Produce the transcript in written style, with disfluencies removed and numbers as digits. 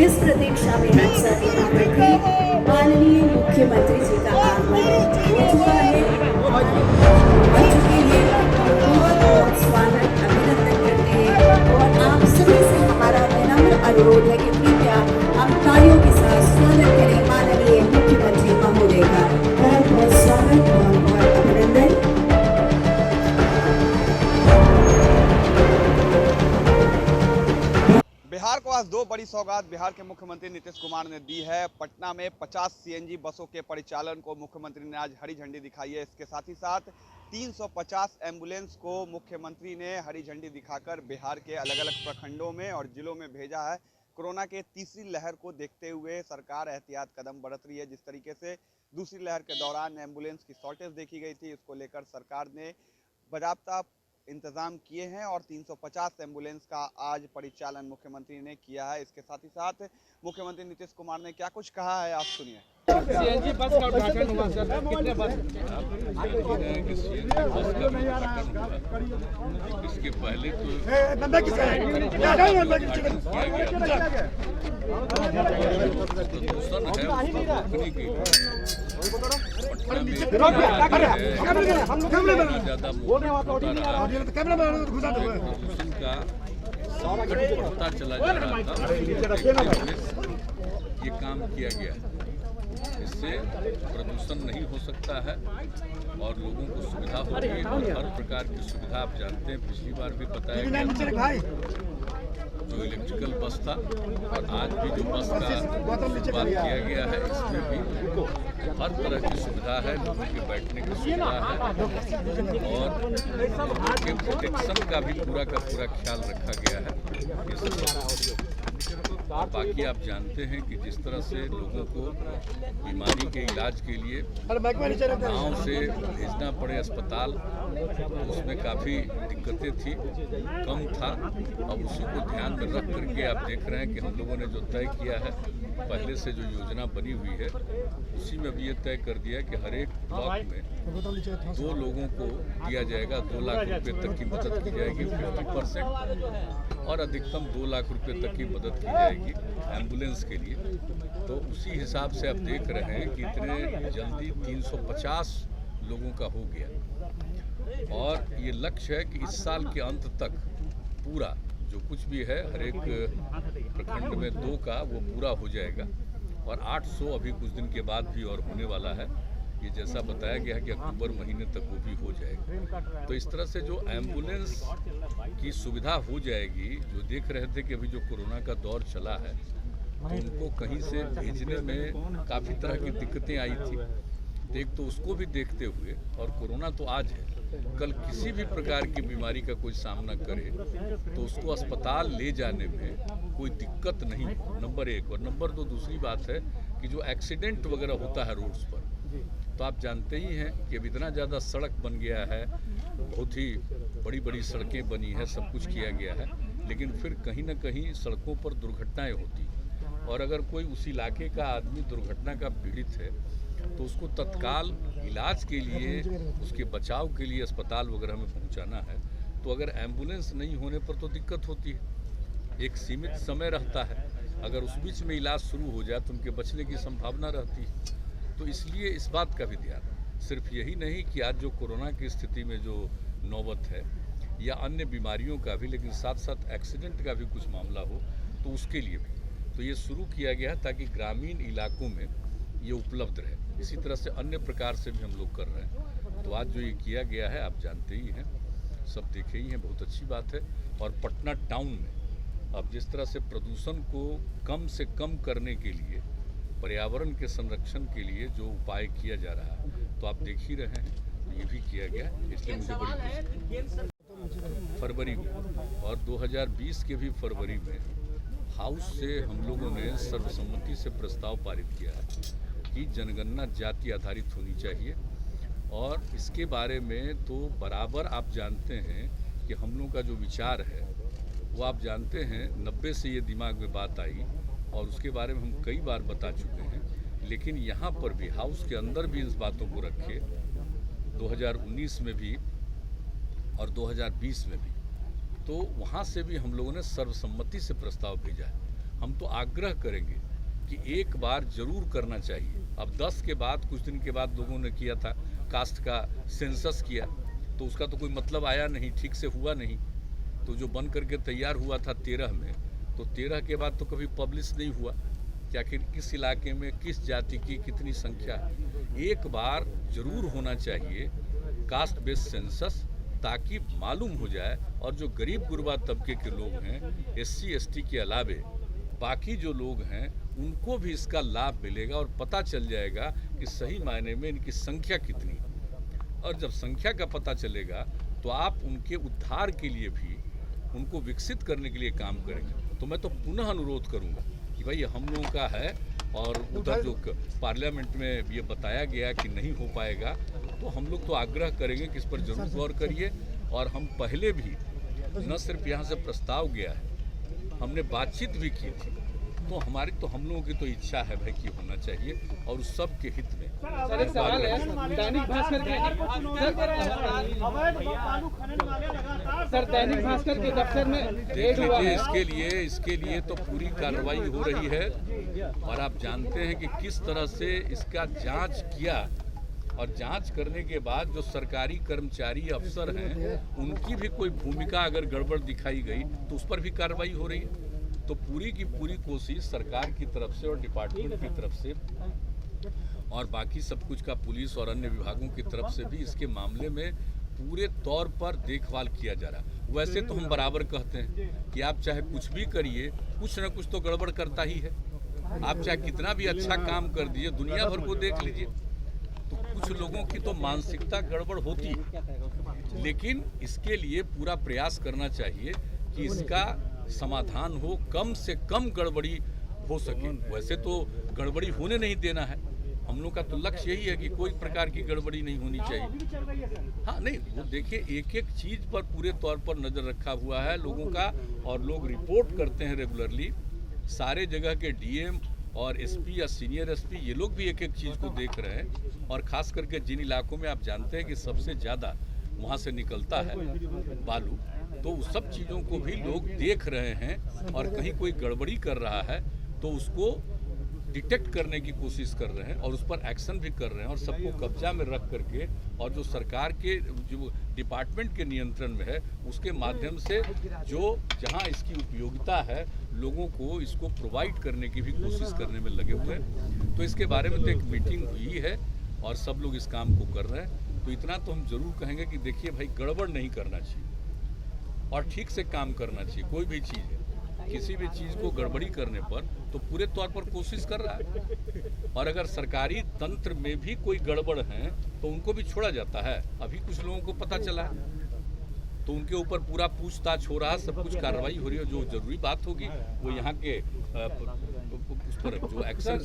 जिस प्रतीक्षा में हम सभी यहाँ पर थे, माननीय मुख्यमंत्री जी का आगमन हो चुका है। आ चुके हैं, बहुत बहुत स्वागत अभिनंदन करते हैं और आप सभी से हमारा विनम्र अनुरोध है कि कृपया हम तालियों के साथ स्वागत करें माननीय मुख्यमंत्री महोदय का। बहुत बहुत स्वागत, बहुत बहुत अभिनंदन। बिहार को आज दो बड़ी सौगात बिहार के मुख्यमंत्री नीतीश कुमार ने दी है। पटना में 50 सीएनजी बसों के परिचालन को मुख्यमंत्री ने आज हरी झंडी दिखाई है। इसके साथ ही साथ 350 एम्बुलेंस को मुख्यमंत्री ने हरी झंडी दिखाकर बिहार के अलग अलग प्रखंडों में और जिलों में भेजा है। कोरोना के तीसरी लहर को देखते हुए सरकार एहतियात कदम बरत रही है। जिस तरीके से दूसरी लहर के दौरान एम्बुलेंस की शॉर्टेज देखी गई थी, इसको लेकर सरकार ने बाकायदा इंतजाम किए हैं और 350 एम्बुलेंस का आज परिचालन मुख्यमंत्री ने किया है। इसके साथ ही साथ मुख्यमंत्री नीतीश कुमार ने क्या कुछ कहा है, आप सुनिए। सीएनजी बस का उद्घाटन हुआ सर, कितने बस? इसके पहले तो पता चला जा रहा था, ये काम किया गया है। इससे प्रदूषण नहीं हो सकता है और लोगों को सुविधा होगी और हर प्रकार की सुविधा आप जानते हैं, पिछली बार भी बताया गया जो इलेक्ट्रिकल बस था और आज भी जो बस का बात किया गया है, इसमें भी हर तरह की सुविधा है, लोगों के बैठने की सुविधा है और लोगों के प्रोटेक्शन का भी पूरा का पूरा ख्याल रखा गया है। बाकी आप जानते हैं कि जिस तरह से लोगों को बीमारी के इलाज के लिए गांव से भेजना पड़े अस्पताल, उसमें काफ़ी दिक्कतें थी, कम था। अब उसी को ध्यान में रख करके आप देख रहे हैं कि हम लोगों ने जो तय किया है, पहले से जो योजना बनी हुई है, उसी में भी ये तय कर दिया कि हर एक ब्लॉक में 2 लोगों को दिया जाएगा, 2 लाख रुपए तक की मदद की जाएगी, 50% और अधिकतम 2 लाख रुपए तक की मदद की जाएगी एम्बुलेंस के लिए। तो उसी हिसाब से आप देख रहे हैं कि इतने जल्दी 350 लोगों का हो गया और ये लक्ष्य है कि इस साल के अंत तक पूरा जो कुछ भी है हर एक प्रखंड में 2 का वो पूरा हो जाएगा और 800 अभी कुछ दिन के बाद भी और होने वाला है। ये जैसा बताया गया है कि अक्टूबर महीने तक वो भी हो जाएगा। तो इस तरह से जो एम्बुलेंस की सुविधा हो जाएगी, जो देख रहे थे कि अभी जो कोरोना का दौर चला है तो उनको कहीं से भेजने में काफ़ी तरह की दिक्कतें आई थी। तो एक तो उसको भी देखते हुए, और कोरोना तो आज है, कल किसी भी प्रकार की बीमारी का कोई सामना करे तो उसको अस्पताल ले जाने में कोई दिक्कत नहीं हो, नंबर 1। और नंबर 2 दूसरी बात है कि जो एक्सीडेंट वगैरह होता है रोड्स पर, तो आप जानते ही हैं कि अब इतना ज़्यादा सड़क बन गया है, बहुत ही बड़ी बड़ी सड़कें बनी हैं, सब कुछ किया गया है, लेकिन फिर कहीं ना कहीं सड़कों पर दुर्घटनाएं होती हैं। और अगर कोई उस इलाके का आदमी दुर्घटना का पीड़ित है तो उसको तत्काल इलाज के लिए, उसके बचाव के लिए अस्पताल वगैरह में पहुंचाना है, तो अगर एम्बुलेंस नहीं होने पर तो दिक्कत होती है। एक सीमित समय रहता है, अगर उस बीच में इलाज शुरू हो जाए तो उनके बचने की संभावना रहती है। तो इसलिए इस बात का भी ध्यान, सिर्फ यही नहीं कि आज जो कोरोना की स्थिति में जो नौबत है या अन्य बीमारियों का भी, लेकिन साथ साथ एक्सीडेंट का भी कुछ मामला हो तो उसके लिए भी तो ये शुरू किया गया है ताकि ग्रामीण इलाकों में ये उपलब्ध रहे। इसी तरह से अन्य प्रकार से भी हम लोग कर रहे हैं। तो आज जो ये किया गया है आप जानते ही हैं, सब देखे ही हैं, बहुत अच्छी बात है। और पटना टाउन में अब जिस तरह से प्रदूषण को कम से कम करने के लिए, पर्यावरण के संरक्षण के लिए जो उपाय किया जा रहा है, तो आप देख ही रहे हैं, तो ये भी किया गया है। इसलिए मुझे बड़ी फरवरी में और 2020 के भी फरवरी में हाउस से हम लोगों ने सर्वसम्मति से प्रस्ताव पारित किया है कि जनगणना जाति आधारित होनी चाहिए। और इसके बारे में तो बराबर आप जानते हैं कि हम लोगों का जो विचार है वो आप जानते हैं 90 से ये दिमाग में बात आई और उसके बारे में हम कई बार बता चुके हैं। लेकिन यहाँ पर भी हाउस के अंदर भी इस बातों को रखे 2019 में भी और 2020 में भी, तो वहाँ से भी हम लोगों ने सर्वसम्मति से प्रस्ताव भेजा है। हम तो आग्रह करेंगे कि एक बार जरूर करना चाहिए। अब 10 के बाद कुछ दिन के बाद लोगों ने किया था, कास्ट का सेंसस किया, तो उसका तो कोई मतलब आया नहीं, ठीक से हुआ नहीं। तो जो बन करके तैयार हुआ था 13 में, तो 13 के बाद तो कभी पब्लिश नहीं हुआ कि आखिर किस इलाके में किस जाति की कितनी संख्या है। एक बार जरूर होना चाहिए कास्ट बेस्ड सेंसस, ताकि मालूम हो जाए और जो गरीब गुरबा तबके के लोग हैं, SC ST के अलावे बाकी जो लोग हैं, उनको भी इसका लाभ मिलेगा और पता चल जाएगा कि सही मायने में इनकी संख्या कितनी है। और जब संख्या का पता चलेगा तो आप उनके उद्धार के लिए भी, उनको विकसित करने के लिए काम करेंगे। तो मैं तो पुनः अनुरोध करूंगा कि भाई हम लोगों का है, और उधर जो पार्लियामेंट में ये बताया गया कि नहीं हो पाएगा, तो हम लोग तो आग्रह करेंगे कि इस पर जरूर गौर करिए। और हम पहले भी न सिर्फ यहाँ से प्रस्ताव गया है, हमने बातचीत भी की थी, तो हमारी तो हम लोगों की तो इच्छा है भाई कि होना चाहिए और उस सब के हित में। सर एक सवाल है, दैनिक भास्कर के दफ्तर में देख लीजिए, इसके लिए तो पूरी कार्रवाई हो रही है। और आप जानते हैं कि किस तरह से इसका जांच किया, और जांच करने के बाद जो सरकारी कर्मचारी अफसर हैं, उनकी भी कोई भूमिका अगर गड़बड़ दिखाई गई तो उस पर भी कार्रवाई हो रही है। तो पूरी की पूरी कोशिश सरकार की तरफ से और डिपार्टमेंट की तरफ से और बाकी सब कुछ का पुलिस और अन्य विभागों की तरफ से भी इसके मामले में पूरे तौर पर देखभाल किया जा रहा है। वैसे तो हम बराबर कहते हैं कि आप चाहे कुछ भी करिए, कुछ न कुछ तो गड़बड़ करता ही है। आप चाहे कितना भी अच्छा काम कर दीजिए, दुनिया भर को देख लीजिए, तो कुछ लोगों की तो मानसिकता गड़बड़ होती है। लेकिन इसके लिए पूरा प्रयास करना चाहिए कि इसका समाधान हो, कम से कम गड़बड़ी हो सके। वैसे तो गड़बड़ी होने नहीं देना है, हम लोग का तो लक्ष्य यही है कि कोई प्रकार की गड़बड़ी नहीं होनी चाहिए। हाँ नहीं, वो देखिए एक एक चीज पर पूरे तौर पर नजर रखा हुआ है लोगों का, और लोग रिपोर्ट करते हैं रेगुलरली। सारे जगह के DM और SP या सीनियर SP ये लोग भी एक एक चीज को देख रहे हैं। और खास करके जिन इलाकों में आप जानते हैं कि सबसे ज्यादा वहाँ से निकलता है बालू, तो उस सब चीज़ों को भी लोग देख रहे हैं, और कहीं कोई गड़बड़ी कर रहा है तो उसको डिटेक्ट करने की कोशिश कर रहे हैं और उस पर एक्शन भी कर रहे हैं, और सबको कब्जा में रख करके, और जो सरकार के जो डिपार्टमेंट के नियंत्रण में है उसके माध्यम से जो जहां इसकी उपयोगिता है, लोगों को इसको प्रोवाइड करने की भी कोशिश करने में लगे हुए हैं। तो इसके बारे में तो एक मीटिंग हुई है और सब लोग इस काम को कर रहे हैं। तो इतना तो हम जरूर कहेंगे कि देखिए भाई, गड़बड़ नहीं करना चाहिए और ठीक से काम करना चाहिए। कोई भी चीज़ है, किसी भी चीज़ को गड़बड़ी करने पर तो पूरे तौर पर कोशिश कर रहा है, और अगर सरकारी तंत्र में भी कोई गड़बड़ है तो उनको भी छोड़ा जाता है। अभी कुछ लोगों को पता चला है तो उनके ऊपर पूरा पूछताछ हो रहा है, सब कुछ कार्रवाई हो रही है। जो जरूरी बात होगी वो यहाँ के उस पर जो एक्शन